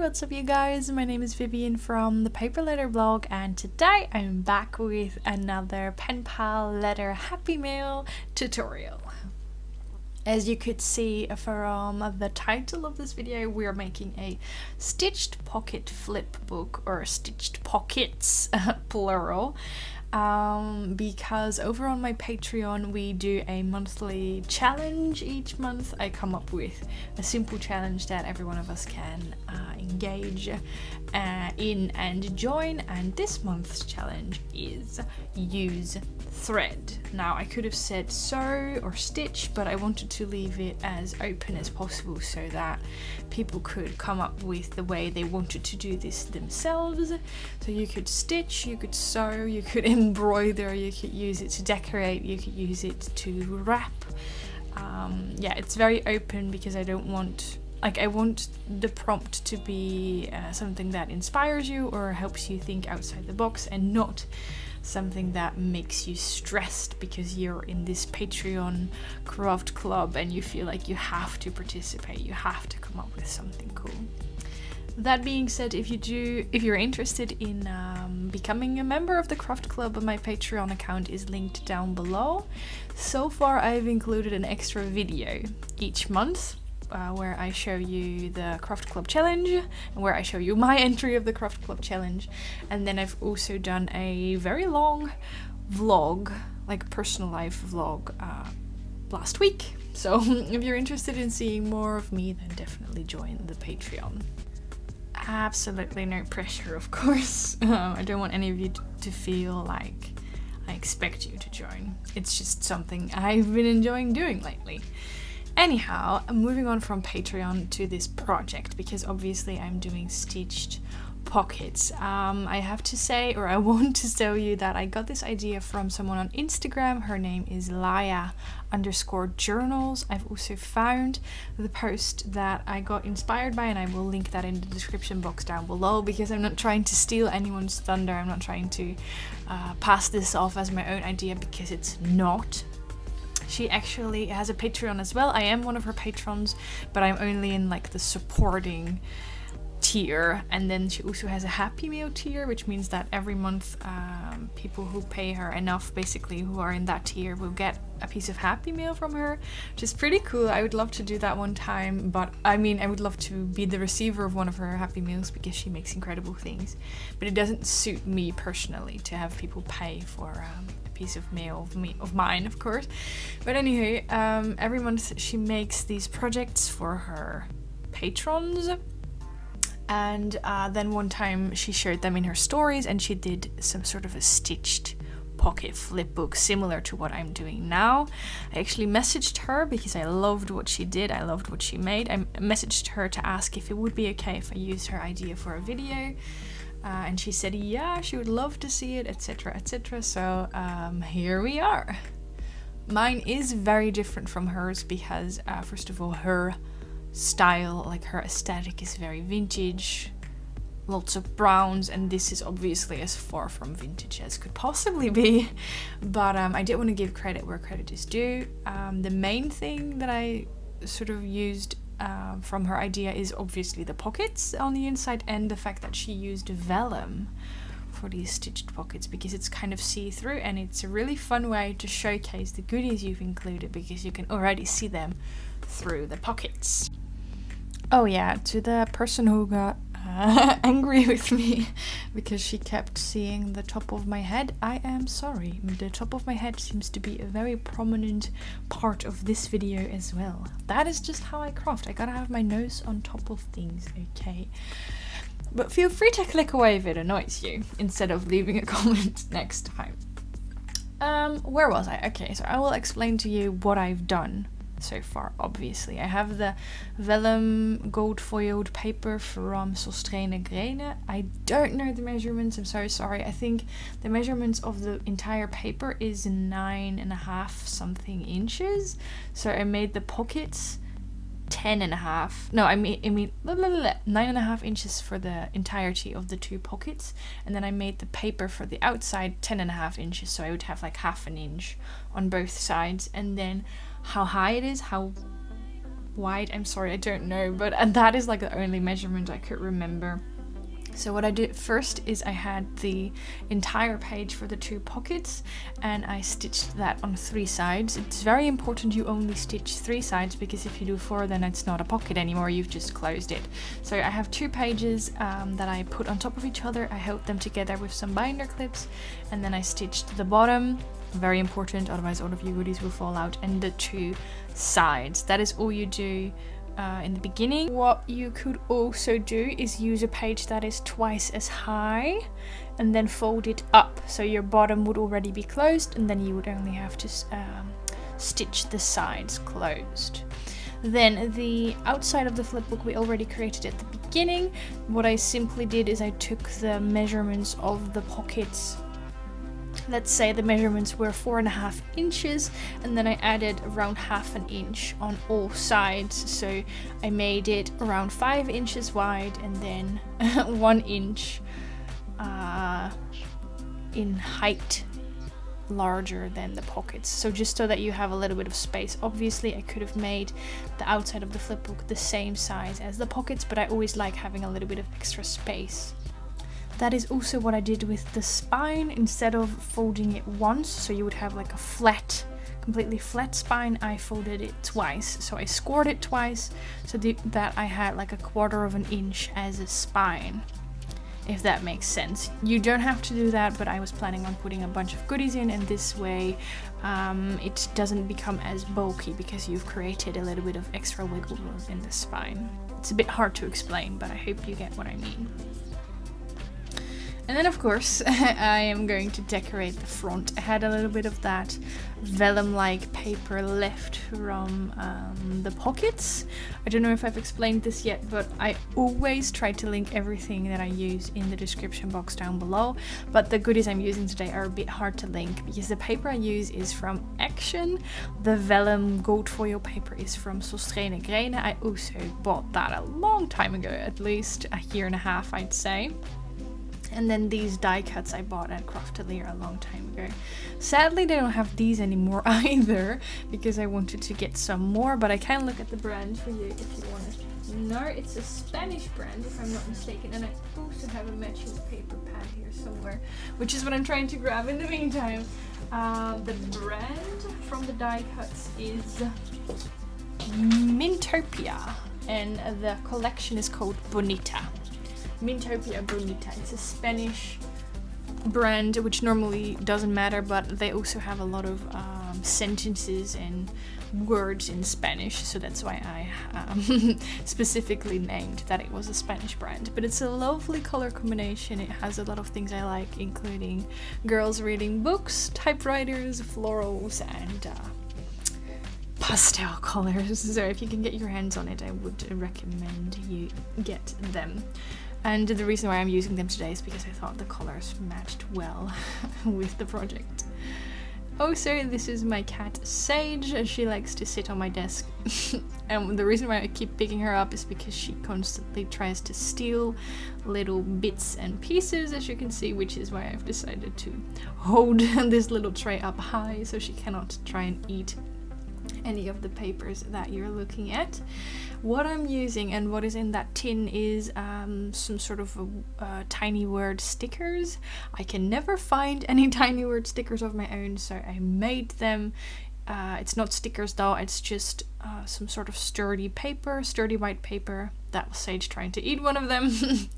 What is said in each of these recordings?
what's up you guys? My name is Vivian from ThePaperLetterBlog, and today I'm back with another pen pal letter happy mail tutorial. As you could see from the title of this video, we're making a stitched pocket flip book, or stitched pockets plural. Because over on my Patreon we do a monthly challenge. Each month I come up with a simple challenge that every one of us can engage in and join, and this month's challenge is use thread. Now I could have said sew or stitch, but I wanted to leave it as open as possible so that people could come up with the way they wanted to do this themselves. So you could stitch, you could sew, you could embroider, you could use it to decorate, you could use it to wrap. Yeah, it's very open because I don't want, I want the prompt to be something that inspires you or helps you think outside the box, and not something that makes you stressed because you're in this Patreon craft club and you feel like you have to participate, you have to come up with something cool. That being said, if you're interested in becoming a member of the craft club, my Patreon account is linked down below. So far I've included an extra video each month where I show you the Craft Club challenge and where I show you my entry of the Craft Club challenge, and then I've also done a very long vlog, like personal life vlog, last week. So if you're interested in seeing more of me, then definitely join the Patreon. Absolutely no pressure, of course. I don't want any of you to feel like I expect you to join. It's just something I've been enjoying doing lately. Anyhow, moving on from Patreon to this project, because obviously I'm doing stitched pockets. I have to say, or I want to tell you, that I got this idea from someone on Instagram. Her name is Laya_journals. I've also found the post that I got inspired by, and I will link that in the description box down below, because I'm not trying to steal anyone's thunder. I'm not trying to pass this off as my own idea, because it's not. She actually has a Patreon as well. I am one of her patrons, but I'm only in like the supporting tier, and then she also has a happy mail tier, which means that every month people who pay her enough, basically who are in that tier, will get a piece of happy mail from her, which is pretty cool. I would love to do that one time, but I mean, I would love to be the receiver of one of her happy mails because she makes incredible things, but it doesn't suit me personally to have people pay for a piece of mail of mine, of course. But anywho, every month she makes these projects for her patrons, and then one time she shared them in her stories, and she did some sort of a stitched pocket flip book similar to what I'm doing now. I actually messaged her because I loved what she did, I loved what she made. I messaged her to ask if it would be okay if I used her idea for a video. And she said yeah, she would love to see it, etc, etc. So here we are. Mine is very different from hers because first of all, her style, like her aesthetic, is very vintage, lots of browns, and this is obviously as far from vintage as could possibly be. But I did want to give credit where credit is due. The main thing that I sort of used from her idea is obviously the pockets on the inside, and the fact that she used vellum for these stitched pockets because it's kind of see-through, and it's a really fun way to showcase the goodies you've included because you can already see them through the pockets. Oh yeah, to the person who got angry with me because she kept seeing the top of my head, I am sorry. The top of my head seems to be a very prominent part of this video as well. That is just how I craft. I gotta have my nose on top of things, okay? But feel free to click away if it annoys you instead of leaving a comment next time. Where was I? Okay, so I will explain to you what I've done so far. Obviously I have the vellum gold foiled paper from Sostrene Grene. I don't know the measurements, I'm so sorry. I think the measurements of the entire paper is 9.5 something inches, so I made the pockets 10.5, no, I mean 9.5 inches for the entirety of the two pockets, and then I made the paper for the outside 10.5 inches, so I would have like half an inch on both sides. And then how high it is, how wide, I'm sorry, I don't know, but that is like the only measurement I could remember. So what I did first is I had the entire page for the 2 pockets, and I stitched that on 3 sides. It's very important you only stitch 3 sides, because if you do 4, then it's not a pocket anymore, you've just closed it. So I have 2 pages that I put on top of each other. I held them together with some binder clips, and then I stitched the bottom, very important, otherwise all of your goodies will fall out, and the 2 sides. That is all you do in the beginning. What you could also do is use a page that is twice as high and then fold it up, so your bottom would already be closed and then you would only have to stitch the sides closed. Then the outside of the flipbook we already created at the beginning. What I simply did is I took the measurements of the pockets. Let's say the measurements were 4.5 inches, and then I added around 1/2 inch on all sides. So I made it around 5 inches wide and then 1 inch in height larger than the pockets. So just so that you have a little bit of space. Obviously I could have made the outside of the flipbook the same size as the pockets, but I always like having a little bit of extra space. That is also what I did with the spine. Instead of folding it once, so you would have like a flat, completely flat spine, I folded it twice. So I scored it twice so that I had like 1/4 inch as a spine, if that makes sense. You don't have to do that, but I was planning on putting a bunch of goodies in, and this way it doesn't become as bulky because you've created a little bit of extra wiggle room in the spine. It's a bit hard to explain, but I hope you get what I mean. And then of course I am going to decorate the front. I had a little bit of that vellum-like paper left from the pockets. I don't know if I've explained this yet, but I always try to link everything that I use in the description box down below. But the goodies I'm using today are a bit hard to link because the paper I use is from Action. The vellum gold foil paper is from Sostrene Grene. I also bought that a long time ago, at least a 1.5 years I'd say. And then these die cuts I bought at Craftelier a long time ago. Sadly they don't have these anymore either, because I wanted to get some more, but I can look at the brand for you if you want to know. It's a Spanish brand if I'm not mistaken, and I also have a matching paper pad here somewhere, which is what I'm trying to grab in the meantime. The brand from the die cuts is Mintopia, and the collection is called Bonita. Mintopia Bonita. It's a Spanish brand, which normally doesn't matter, but they also have a lot of sentences and words in Spanish, so that's why I specifically named that it was a Spanish brand. But it's a lovely color combination. It has a lot of things I like, including girls reading books, typewriters, florals, and pastel colors. So if you can get your hands on it, I would recommend you get them. And the reason why I'm using them today is because I thought the colors matched well with the project. Also, this is my cat Sage. She likes to sit on my desk. And the reason why I keep picking her up is because she constantly tries to steal little bits and pieces, as you can see, which is why I've decided to hold this little tray up high so she cannot try and eat any of the papers that you're looking at. What I'm using and what is in that tin is some sort of tiny word stickers. I can never find any tiny word stickers of my own, so I made them. It's not stickers though, it's just some sort of sturdy paper, sturdy white paper. That was Sage trying to eat one of them.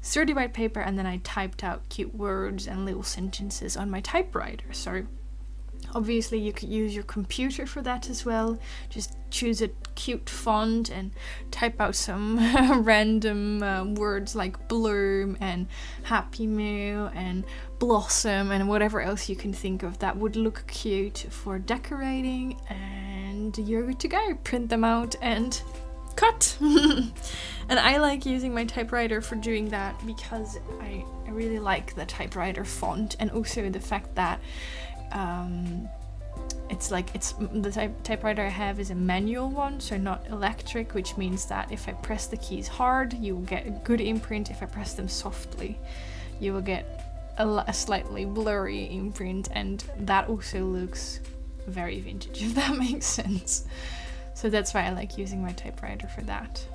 Sturdy white paper, and then I typed out cute words and little sentences on my typewriter. So obviously you could use your computer for that as well. Just choose a cute font and type out some random words like bloom and happy meal and blossom and whatever else you can think of that would look cute for decorating, and you're good to go. Print them out and cut. And I like using my typewriter for doing that because I really like the typewriter font, and also the fact that the typewriter I have is a manual one, so not electric, which means that if I press the keys hard, you will get a good imprint. If I press them softly, you will get a slightly blurry imprint, and that also looks very vintage, if that makes sense. So that's why I like using my typewriter for that.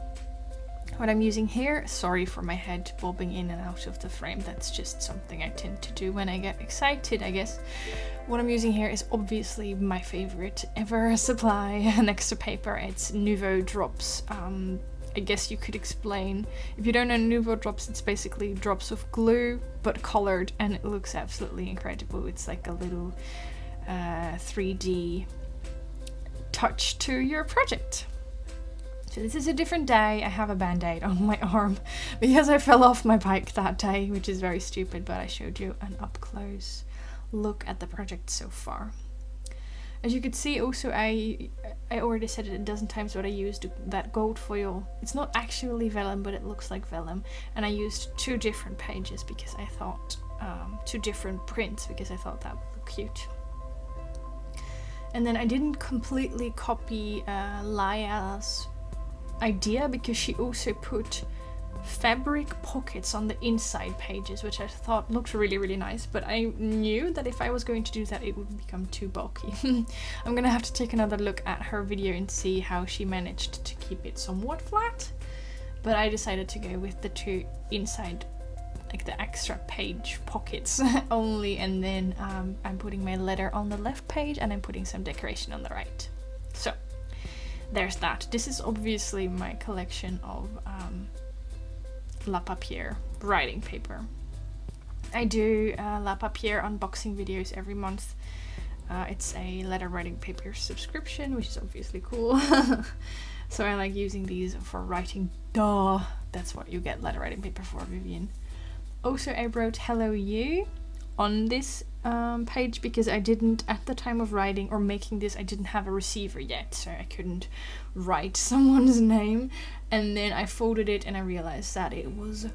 What I'm using here, sorry for my head bobbing in and out of the frame, that's just something I tend to do when I get excited, I guess. What I'm using here is obviously my favorite ever supply next to paper. It's Nuvo Drops. I guess you could explain, if you don't know Nuvo Drops, it's basically drops of glue but colored, and it looks absolutely incredible. It's like a little 3D touch to your project. So this is a different day. I have a band-aid on my arm because I fell off my bike that day, which is very stupid, but I showed you an up-close look at the project so far. As you could see, also I already said it a dozen times, but I used that gold foil. It's not actually vellum, but it looks like vellum, and I used 2 different pages because I thought 2 different prints because I thought that would look cute. And then I didn't completely copy Laya's idea because she also put fabric pockets on the inside pages, which I thought looked really, really nice, but I knew that if I was going to do that it would become too bulky. I'm gonna have to take another look at her video and see how she managed to keep it somewhat flat, but I decided to go with the 2 inside, like the extra page pockets only, and then I'm putting my letter on the left page and I'm putting some decoration on the right. So there's that. This is obviously my collection of La Papier writing paper. I do La Papier unboxing videos every month. It's a letter writing paper subscription, which is obviously cool. So I like using these for writing. Duh, that's what you get letter writing paper for, Vivian. Also, I wrote Hello You on this page because I didn't, at the time of writing or making this, I didn't have a receiver yet, so I couldn't write someone's name. And then I folded it and I realized that it was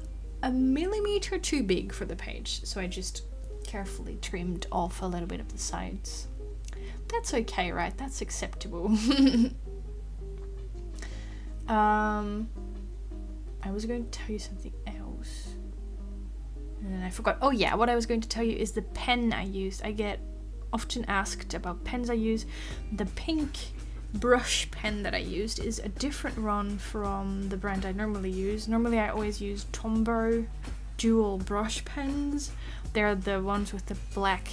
a millimeter too big for the page, so I just carefully trimmed off a little bit of the sides. That's okay, right? That's acceptable. I was going to tell you something else. And then I forgot. Oh yeah, what I was going to tell you is the pen I used. I get often asked about pens I use. The pink brush pen that I used is a different one from the brand I normally use. Normally I always use Tombow dual brush pens. They're the ones with the black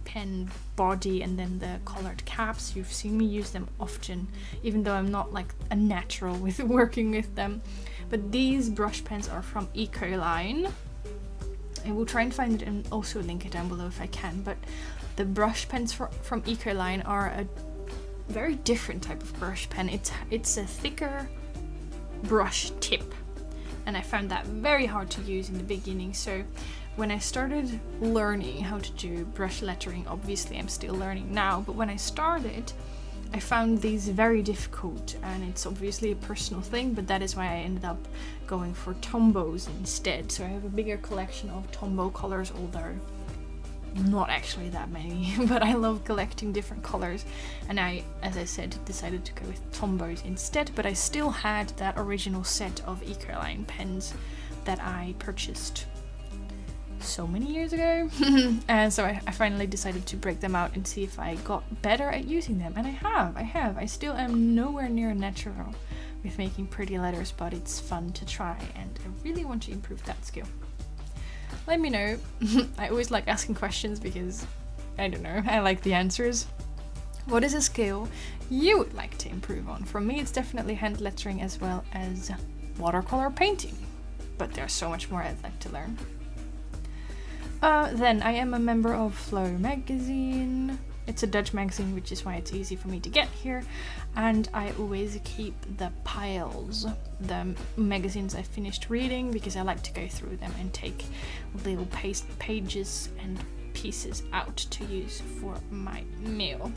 pen body and then the colored caps. You've seen me use them often, even though I'm not like a natural with working with them. But these brush pens are from Ecoline. I will try and find it and also link it down below if I can, but the brush pens from Ecoline are a very different type of brush pen. It's a thicker brush tip, and I found that very hard to use in the beginning. So when I started learning how to do brush lettering, obviously I'm still learning now, but when I started I found these very difficult, and it's obviously a personal thing, but that is why I ended up going for Tombows instead. So I have a bigger collection of Tombow colors, although not actually that many, but I love collecting different colors, and I, as I said, decided to go with Tombows instead, but I still had that original set of Ecoline pens that I purchased so many years ago. And so I finally decided to break them out and see if I got better at using them, and I have. I still am nowhere near natural with making pretty letters, but it's fun to try, and I really want to improve that skill. Let me know. I always like asking questions because, I don't know, I like the answers. What is a skill you would like to improve on? For me, it's definitely hand lettering as well as watercolor painting, but there's so much more I'd like to learn. Then I am a member of Flow magazine. It's a Dutch magazine, which is why it's easy for me to get here, and I always keep the piles, the magazines I finished reading, because I like to go through them and take little pages and pieces out to use for my meal.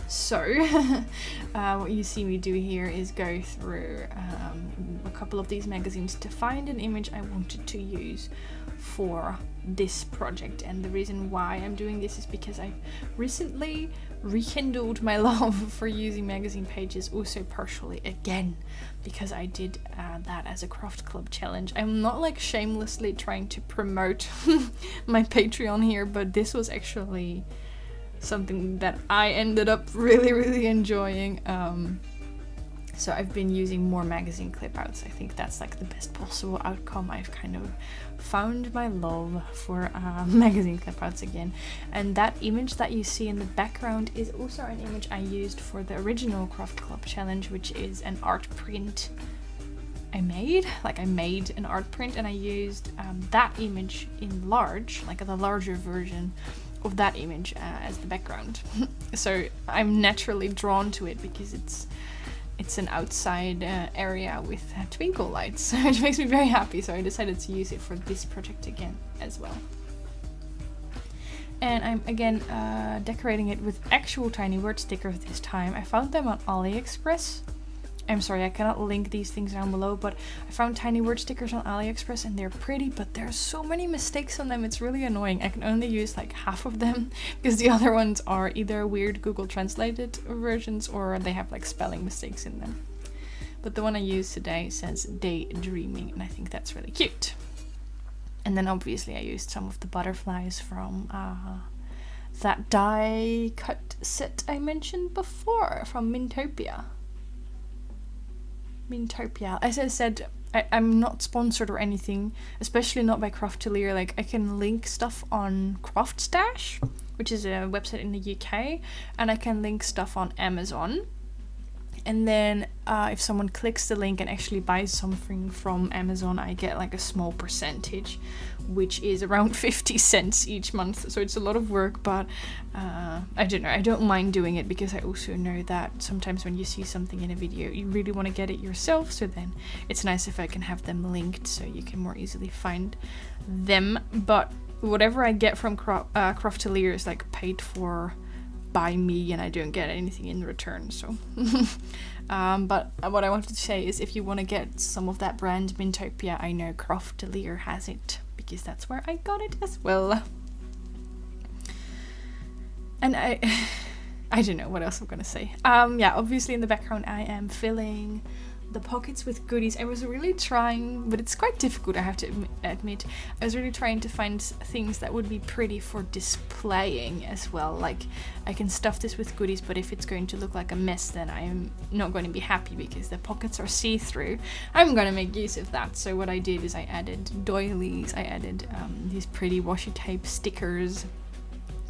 So what you see me do here is go through a couple of these magazines to find an image I wanted to use for this project. And the reason why I'm doing this is because I've recently rekindled my love for using magazine pages, also partially again because I did that as a craft club challenge. I'm not like shamelessly trying to promote my Patreon here, but this was actually something that I ended up really enjoying. So I've been using more magazine clip outs. I think that's like the best possible outcome. I've kind of found my love for magazine clip outs again. And that image that you see in the background is also an image I used for the original Craft Club challenge, which is an art print I made. Like I made an art print and I used that image in large, like the larger version of that image as the background. So I'm naturally drawn to it because it's an outside area with twinkle lights, which makes me very happy, so I decided to use it for this project again as well. And I'm again decorating it with actual tiny word stickers this time. I found them on Aliexpress. I'm sorry, I cannot link these things down below, but I found tiny word stickers on Aliexpress and they're pretty, but there's so many mistakes on them, it's really annoying. I can only use like half of them because the other ones are either weird Google translated versions or they have like spelling mistakes in them. But the one I used today says daydreaming and I think that's really cute. And then obviously I used some of the butterflies from that die cut set I mentioned before from Mintopia. Mintopia. As I said, I'm not sponsored or anything, especially not by Craftelier. Like I can link stuff on Craftstash, which is a website in the UK, and I can link stuff on Amazon. And then if someone clicks the link and actually buys something from Amazon, I get like a small percentage, which is around 50 cents each month. So it's a lot of work, but I don't know, I don't mind doing it because I also know that sometimes when you see something in a video, you really want to get it yourself. So then it's nice if I can have them linked so you can more easily find them. But whatever I get from Craftelier is like paid for by me and I don't get anything in return, so but what I wanted to say is if you want to get some of that brand Mintopia, I know Craftelier has it because that's where I got it as well. And I don't know what else I'm gonna say. Yeah, obviously in the background I am filling the pockets with goodies. I was really trying, but it's quite difficult, I have to admit. I was really trying to find things that would be pretty for displaying as well. Like I can stuff this with goodies, but if it's going to look like a mess, then I'm not going to be happy because the pockets are see-through. I'm gonna make use of that. So what I did is I added doilies, I added these pretty washi tape stickers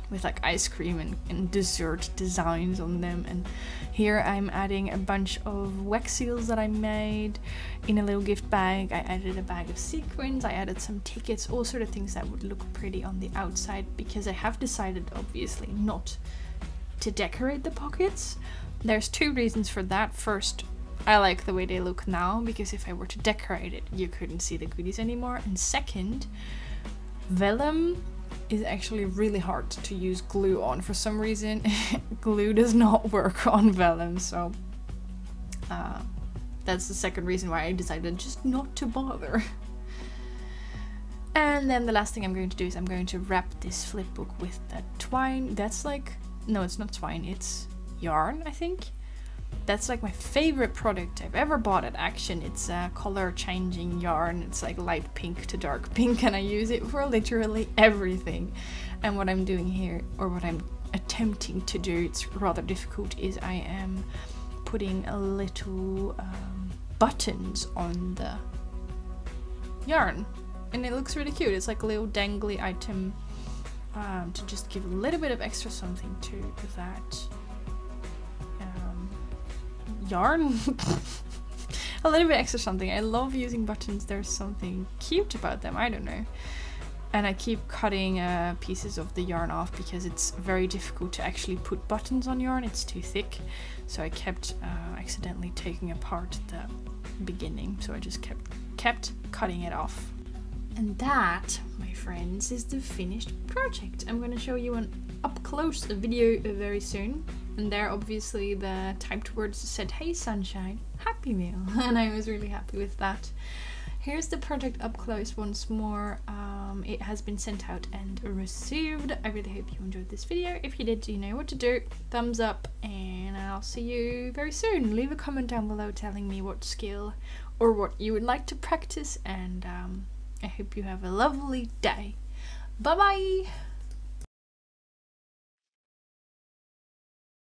with like ice cream and dessert designs on them, and here I'm adding a bunch of wax seals that I made in a little gift bag. I added a bag of sequins, I added some tickets, all sort of things that would look pretty on the outside because I have decided obviously not to decorate the pockets. There's two reasons for that. First, I like the way they look now because if I were to decorate it you couldn't see the goodies anymore, and second, Velum is actually really hard to use glue on. For some reason glue does not work on Velum, so that's the second reason why I decided just not to bother. And then the last thing I'm going to do is I'm going to wrap this flipbook with that twine. That's like, no, it's not twine, it's yarn, I think. That's like my favorite product I've ever bought at Action. It's a color changing yarn. It's like light pink to dark pink and I use it for literally everything. And what I'm doing here, or what I'm attempting to do, it's rather difficult, is I am putting a little buttons on the yarn. And it looks really cute. It's like a little dangly item to just give a little bit of extra something to that yarn. A little bit extra something. I love using buttons. There's something cute about them, I don't know. And I keep cutting pieces of the yarn off because it's very difficult to actually put buttons on yarn, it's too thick. So I kept accidentally taking apart the beginning, so I just kept cutting it off. And that, my friends, is the finished project. I'm going to show you an up-close video very soon. And there, obviously, the typed words said, "Hey sunshine, happy meal," and I was really happy with that. Here's the project up close once more. It has been sent out and received. I really hope you enjoyed this video. If you did, you know what to do. Thumbs up, and I'll see you very soon. Leave a comment down below telling me what skill or what you would like to practice, and I hope you have a lovely day. Bye bye!